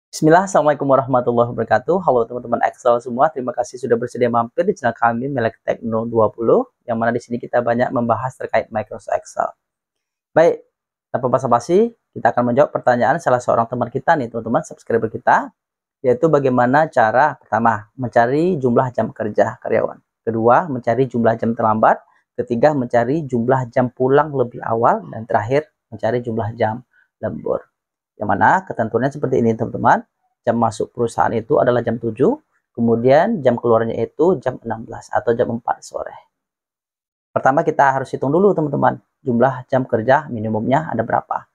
Bismillah, Assalamualaikum warahmatullahi wabarakatuh. Halo teman-teman Excel semua, terima kasih sudah bersedia mampir di channel kami Melek Tekno 20, yang mana di sini kita banyak membahas terkait Microsoft Excel. Baik, tanpa basa-basi, kita akan menjawab pertanyaan salah seorang teman kita nih, teman-teman subscriber kita, yaitu bagaimana cara pertama mencari jumlah jam kerja karyawan, kedua mencari jumlah jam terlambat, ketiga mencari jumlah jam pulang lebih awal, dan terakhir mencari jumlah jam lembur. Yang mana ketentuannya seperti ini teman-teman. Jam masuk perusahaan itu adalah jam 7, kemudian jam keluarnya itu jam 16 atau jam 4 sore. Pertama kita harus hitung dulu teman-teman, jumlah jam kerja minimumnya ada berapa.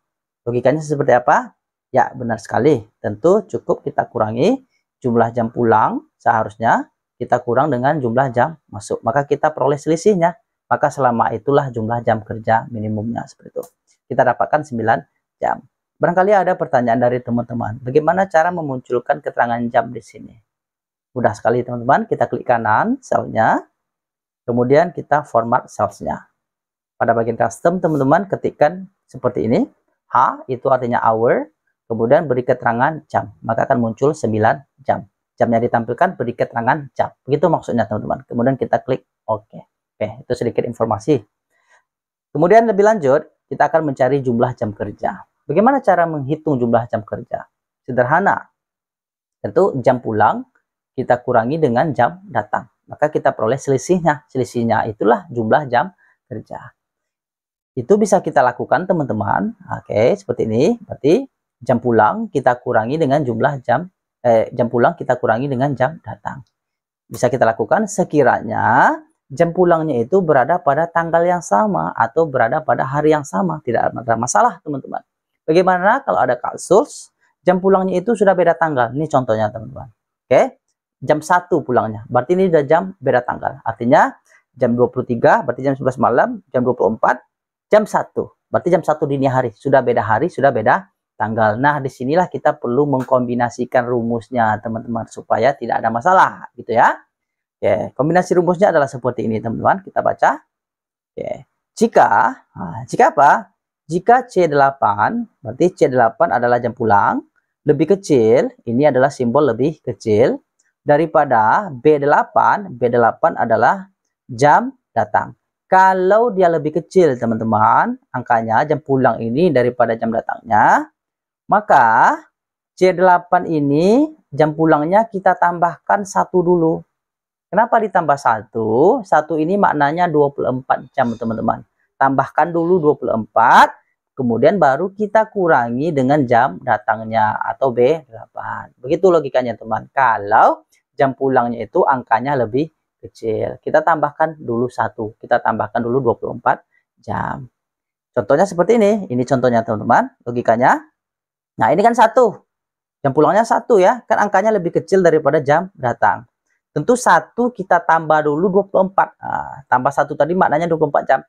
Logikanya seperti apa? Ya benar sekali, tentu cukup kita kurangi jumlah jam pulang, seharusnya kita kurang dengan jumlah jam masuk. Maka kita peroleh selisihnya, maka selama itulah jumlah jam kerja minimumnya seperti itu. Kita dapatkan 9 jam. Barangkali ada pertanyaan dari teman-teman, bagaimana cara memunculkan keterangan jam di sini? Mudah sekali teman-teman, kita klik kanan selnya, kemudian kita format cellsnya. Pada bagian custom teman-teman ketikkan seperti ini, H itu artinya hour, kemudian beri keterangan jam, maka akan muncul 9 jam. Jamnya ditampilkan, beri keterangan jam. Begitu maksudnya teman-teman. Kemudian kita klik OK. Oke, itu sedikit informasi. Kemudian lebih lanjut, kita akan mencari jumlah jam kerja. Bagaimana cara menghitung jumlah jam kerja? Sederhana. Tentu jam pulang kita kurangi dengan jam datang. Maka kita peroleh selisihnya. Selisihnya itulah jumlah jam kerja. Itu bisa kita lakukan teman-teman. Oke, seperti ini. Berarti jam pulang kita kurangi dengan jumlah jam pulang kita kurangi dengan jam datang. Bisa kita lakukan sekiranya jam pulangnya itu berada pada tanggal yang sama atau berada pada hari yang sama. Tidak ada masalah teman-teman. Bagaimana kalau ada kasus jam pulangnya itu sudah beda tanggal? Ini contohnya teman-teman. Oke, jam 1 pulangnya. Berarti ini sudah jam beda tanggal. Artinya jam 23, berarti jam 11 malam, jam 24, jam 1. Berarti jam 1 dini hari. Sudah beda hari, sudah beda tanggal. Nah, disinilah kita perlu mengkombinasikan rumusnya teman-teman supaya tidak ada masalah gitu ya. Oke, kombinasi rumusnya adalah seperti ini teman-teman. Kita baca. Oke. Jika apa? Jika C8, berarti C8 adalah jam pulang, lebih kecil, ini adalah simbol lebih kecil, daripada B8, B8 adalah jam datang. Kalau dia lebih kecil teman-teman, angkanya jam pulang ini daripada jam datangnya, maka C8 ini jam pulangnya kita tambahkan 1 dulu. Kenapa ditambah 1? 1 ini maknanya 24 jam teman-teman. Tambahkan dulu 24, kemudian baru kita kurangi dengan jam datangnya atau B8. Begitu logikanya teman. Kalau jam pulangnya itu angkanya lebih kecil, kita tambahkan dulu 1. Kita tambahkan dulu 24 jam. Contohnya seperti ini. Ini contohnya teman-teman. Logikanya. Nah ini kan 1. Jam pulangnya 1 ya. Kan angkanya lebih kecil daripada jam datang. Tentu 1 kita tambah dulu 24. Nah, tambah 1 tadi maknanya 24 jam.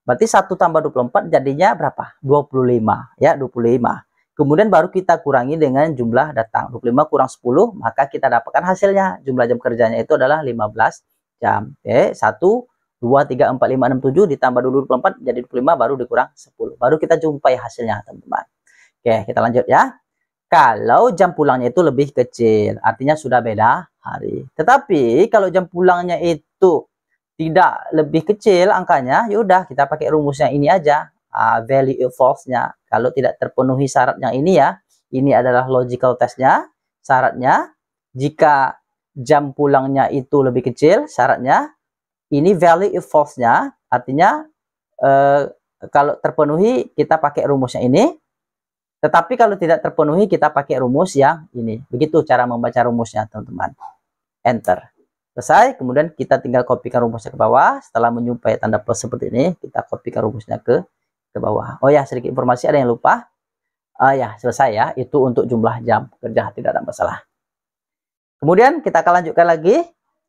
Berarti 1 tambah 24 jadinya berapa? 25 ya, 25. Kemudian baru kita kurangi dengan jumlah datang. 25 kurang 10, maka kita dapatkan hasilnya. Jumlah jam kerjanya itu adalah 15 jam. Oke, 1 2 3 4 5 6 7 ditambah dulu 24 jadi 25 baru dikurang 10. Baru kita jumpai hasilnya, teman-teman. Oke, kita lanjut ya. Kalau jam pulangnya itu lebih kecil, artinya sudah beda hari. Tetapi kalau jam pulangnya itu tidak lebih kecil angkanya, yaudah kita pakai rumusnya ini aja, value false-nya. Kalau tidak terpenuhi syarat yang ini ya, ini adalah logical test-nya. Syaratnya jika jam pulangnya itu lebih kecil, syaratnya ini value false-nya, artinya kalau terpenuhi kita pakai rumusnya ini. Tetapi kalau tidak terpenuhi kita pakai rumus yang ini. Begitu cara membaca rumusnya teman-teman. Enter. Selesai, kemudian kita tinggal kopikan rumusnya ke bawah. Setelah menjumpai tanda plus seperti ini, kita kopikan rumusnya ke bawah. Oh ya, sedikit informasi, ada yang lupa. Ya, selesai ya. Itu untuk jumlah jam kerja, tidak ada masalah. Kemudian kita akan lanjutkan lagi.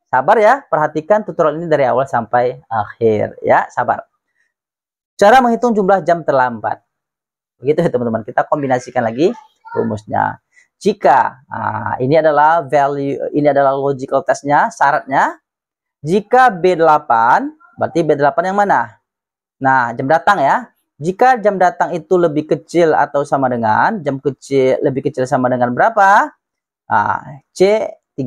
Sabar ya, perhatikan tutorial ini dari awal sampai akhir. Ya, sabar. Cara menghitung jumlah jam terlambat. Begitu ya teman-teman, kita kombinasikan lagi rumusnya. Jika ini adalah value, ini adalah logical testnya, syaratnya jika B8, berarti B8 yang mana? Nah, jam datang ya. Jika jam datang itu lebih kecil atau sama dengan, lebih kecil sama dengan berapa? Nah, C3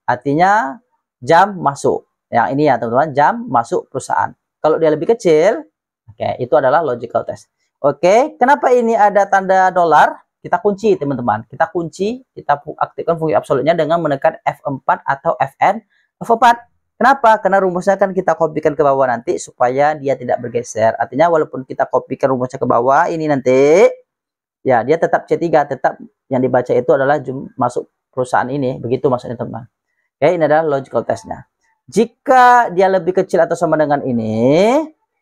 artinya jam masuk. Yang ini ya teman-teman, jam masuk perusahaan. Kalau dia lebih kecil, oke, itu adalah logical test. Oke, kenapa ini ada tanda dolar? Kita kunci teman-teman. Kita kunci, kita aktifkan fungsi absolutnya dengan menekan F4 atau Fn F4. Kenapa? Karena rumusnya kan kita kopikan ke bawah nanti supaya dia tidak bergeser. Artinya walaupun kita kopikan rumusnya ke bawah, ini nanti ya dia tetap C3, tetap yang dibaca itu adalah masuk perusahaan ini. Begitu maksudnya teman-teman. Oke, ini adalah logical testnya. Jika dia lebih kecil atau sama dengan ini,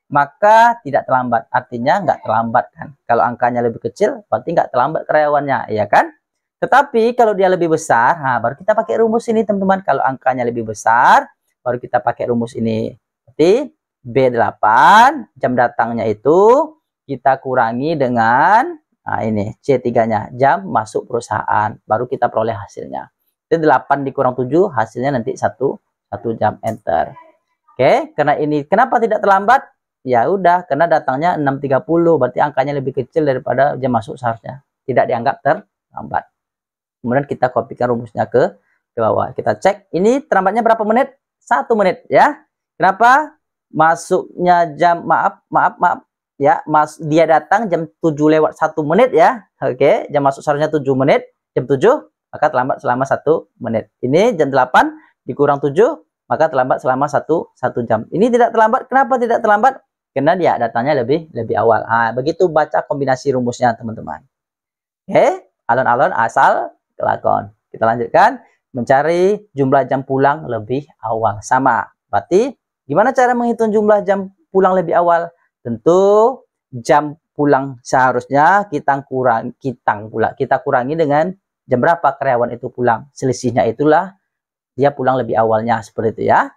maka tidak terlambat. Artinya nggak terlambat kan. Kalau angkanya lebih kecil, berarti nggak terlambat karyawannya, ya kan? Tetapi kalau dia lebih besar, nah baru kita pakai rumus ini teman-teman. Kalau angkanya lebih besar, baru kita pakai rumus ini. Berarti B8, jam datangnya itu kita kurangi dengan, nah ini C3-nya, jam masuk perusahaan. Baru kita peroleh hasilnya. Itu 8 dikurang 7, hasilnya nanti 1 jam, enter. Oke, karena ini kenapa tidak terlambat? Ya udah, karena datangnya 6.30, berarti angkanya lebih kecil daripada jam masuk seharusnya. Tidak dianggap terlambat. Kemudian kita kopikan rumusnya ke bawah. Kita cek, ini terlambatnya berapa menit? 1 menit ya. Kenapa? Masuknya jam, maaf ya, dia datang jam 7 lewat 1 menit ya. Oke, jam masuk seharusnya 7 menit, jam 7 maka terlambat selama 1 menit. Ini jam 8 dikurang 7, maka terlambat selama 1 jam. Ini tidak terlambat. Kenapa tidak terlambat? Karena dia datangnya lebih awal. Nah, begitu baca kombinasi rumusnya, teman-teman. Oke, alon-alon asal kelakon. Kita lanjutkan. Mencari jumlah jam pulang lebih awal. Sama. Berarti, gimana cara menghitung jumlah jam pulang lebih awal? Tentu, jam pulang seharusnya kita kurangi dengan jam berapa karyawan itu pulang. Selisihnya itulah dia pulang lebih awalnya, seperti itu ya.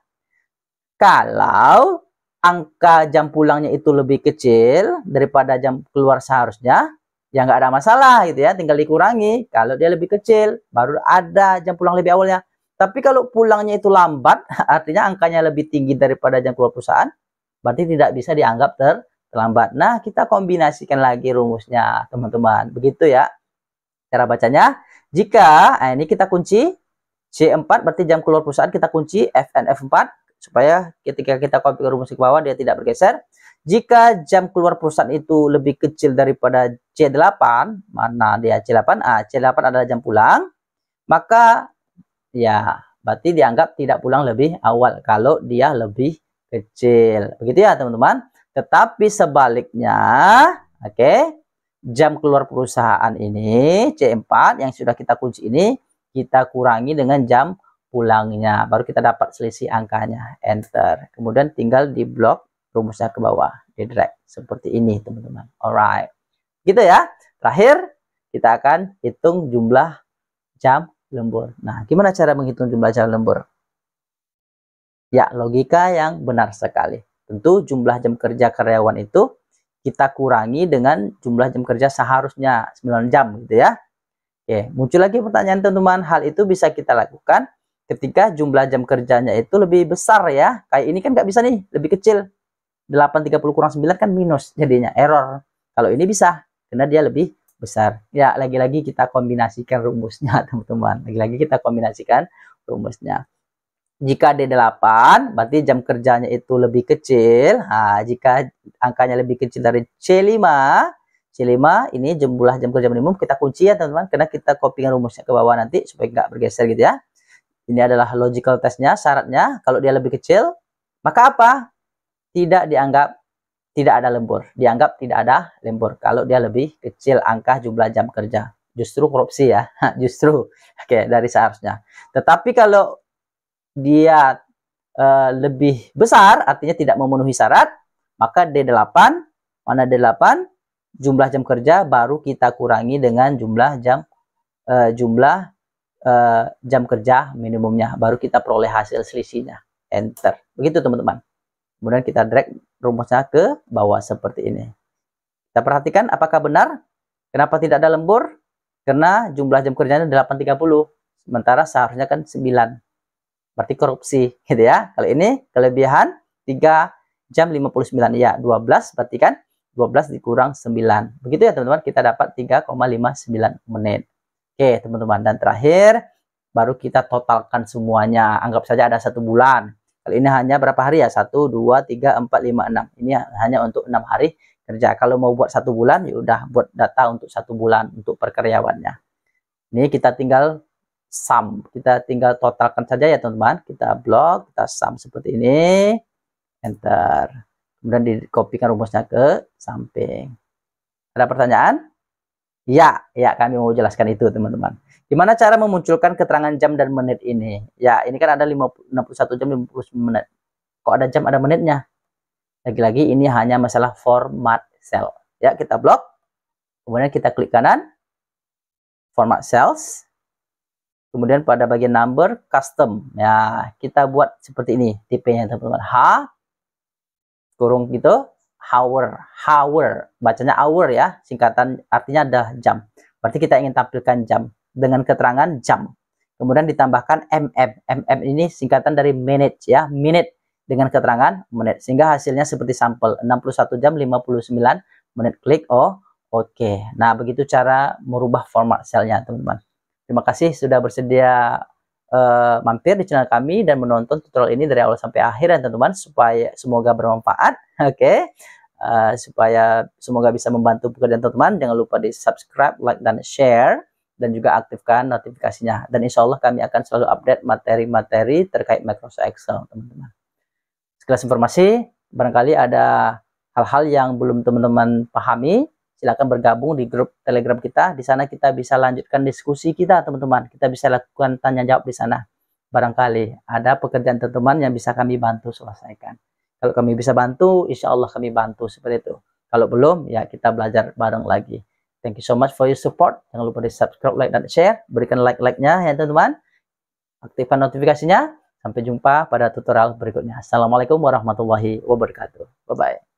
Kalau angka jam pulangnya itu lebih kecil daripada jam keluar seharusnya, ya nggak ada masalah gitu ya, tinggal dikurangi. Kalau dia lebih kecil, baru ada jam pulang lebih awalnya. Tapi kalau pulangnya itu lambat, artinya angkanya lebih tinggi daripada jam keluar perusahaan, berarti tidak bisa dianggap terlambat. Nah, kita kombinasikan lagi rumusnya, teman-teman. Begitu ya cara bacanya. Jika, nah ini kita kunci, C4 berarti jam keluar perusahaan, kita kunci Fn F4 supaya ketika kita copy ke rumus ke bawah dia tidak bergeser. Jika jam keluar perusahaan itu lebih kecil daripada C8, mana dia C8? C8 adalah jam pulang, maka ya berarti dianggap tidak pulang lebih awal kalau dia lebih kecil. Begitu ya teman-teman. Tetapi sebaliknya, oke, jam keluar perusahaan ini C4 yang sudah kita kunci ini kita kurangi dengan jam pulangnya, baru kita dapat selisih angkanya, enter. Kemudian tinggal di blok rumusnya ke bawah, di drag seperti ini teman-teman. Alright, gitu ya. Terakhir kita akan hitung jumlah jam lembur. Nah, gimana cara menghitung jumlah jam lembur? Ya, logika yang benar sekali. Tentu jumlah jam kerja karyawan itu kita kurangi dengan jumlah jam kerja seharusnya 9 jam gitu ya. Oke, muncul lagi pertanyaan teman-teman, hal itu bisa kita lakukan ketika jumlah jam kerjanya itu lebih besar ya. Kayak ini kan nggak bisa nih, lebih kecil. 8.30 kurang 9 kan minus, jadinya error. Kalau ini bisa, karena dia lebih besar. Ya, lagi-lagi kita kombinasikan rumusnya teman-teman. Lagi-lagi kita kombinasikan rumusnya. Jika D8, berarti jam kerjanya itu lebih kecil. Nah, jika angkanya lebih kecil dari C5 ini jumlah jam kerja minimum, kita kunci ya teman-teman, karena kita copykan rumusnya ke bawah nanti supaya nggak bergeser gitu ya. Ini adalah logical testnya, syaratnya kalau dia lebih kecil, maka apa? Tidak dianggap tidak ada lembur. Dianggap tidak ada lembur kalau dia lebih kecil angka jumlah jam kerja. Justru korupsi ya, justru. Oke, dari seharusnya. Tetapi kalau dia lebih besar, artinya tidak memenuhi syarat, maka D8, mana D8? Jumlah jam kerja baru kita kurangi dengan jumlah jam kerja minimumnya, baru kita peroleh hasil selisihnya, enter. Begitu teman-teman. Kemudian kita drag rumusnya ke bawah seperti ini. Kita perhatikan apakah benar. Kenapa tidak ada lembur? Karena jumlah jam kerjanya 8.30, sementara seharusnya kan 9. Berarti korupsi gitu ya. Kalau ini kelebihan 3 jam 59 ya, 12 berarti kan 12 dikurang 9. Begitu ya teman-teman, kita dapat 3,59 menit. Oke teman-teman, dan terakhir baru kita totalkan semuanya. Anggap saja ada 1 bulan. Kali ini hanya berapa hari ya? 1, 2, 3, 4, 5, 6. Ini hanya untuk 6 hari kerja. Kalau mau buat 1 bulan, ya udah buat data untuk 1 bulan untuk per karyawannya. Ini kita tinggal sum. Kita tinggal totalkan saja ya teman-teman. Kita blok, kita sum seperti ini. Enter. Kemudian dikopikan rumusnya ke samping. Ada pertanyaan? Ya, kami mau jelaskan itu teman-teman. Gimana cara memunculkan keterangan jam dan menit ini? Ya, ini kan ada 61 jam 59 menit. Kok ada jam ada menitnya? Lagi-lagi ini hanya masalah format cell. Ya, kita blok. Kemudian kita klik kanan. Format cells. Kemudian pada bagian number custom. Ya, kita buat seperti ini tipenya teman-teman. H kurung gitu. Hour, bacanya hour ya, singkatan artinya ada jam. Berarti kita ingin tampilkan jam dengan keterangan jam. Kemudian ditambahkan mm ini singkatan dari minute ya, minute dengan keterangan menit. Sehingga hasilnya seperti sampel 61 jam 59 menit. Klik oke. Nah, begitu cara merubah format selnya teman-teman. Terima kasih sudah bersedia mampir di channel kami dan menonton tutorial ini dari awal sampai akhir ya teman-teman, supaya semoga bermanfaat. Oke. Supaya semoga bisa membantu pekerjaan teman-teman. Jangan lupa di subscribe, like, dan share, dan juga aktifkan notifikasinya. Dan insya Allah kami akan selalu update materi-materi terkait Microsoft Excel teman-teman. Sekilas informasi, barangkali ada hal-hal yang belum teman-teman pahami, silakan bergabung di grup Telegram kita. Di sana kita bisa lanjutkan diskusi kita teman-teman. Kita bisa lakukan tanya jawab di sana. Barangkali ada pekerjaan teman-teman yang bisa kami bantu selesaikan. Kalau kami bisa bantu, insya Allah kami bantu seperti itu. Kalau belum, ya kita belajar bareng lagi. Thank you so much for your support. Jangan lupa di subscribe, like, dan share. Berikan like-like-nya ya teman-teman. Aktifkan notifikasinya. Sampai jumpa pada tutorial berikutnya. Assalamualaikum warahmatullahi wabarakatuh. Bye-bye.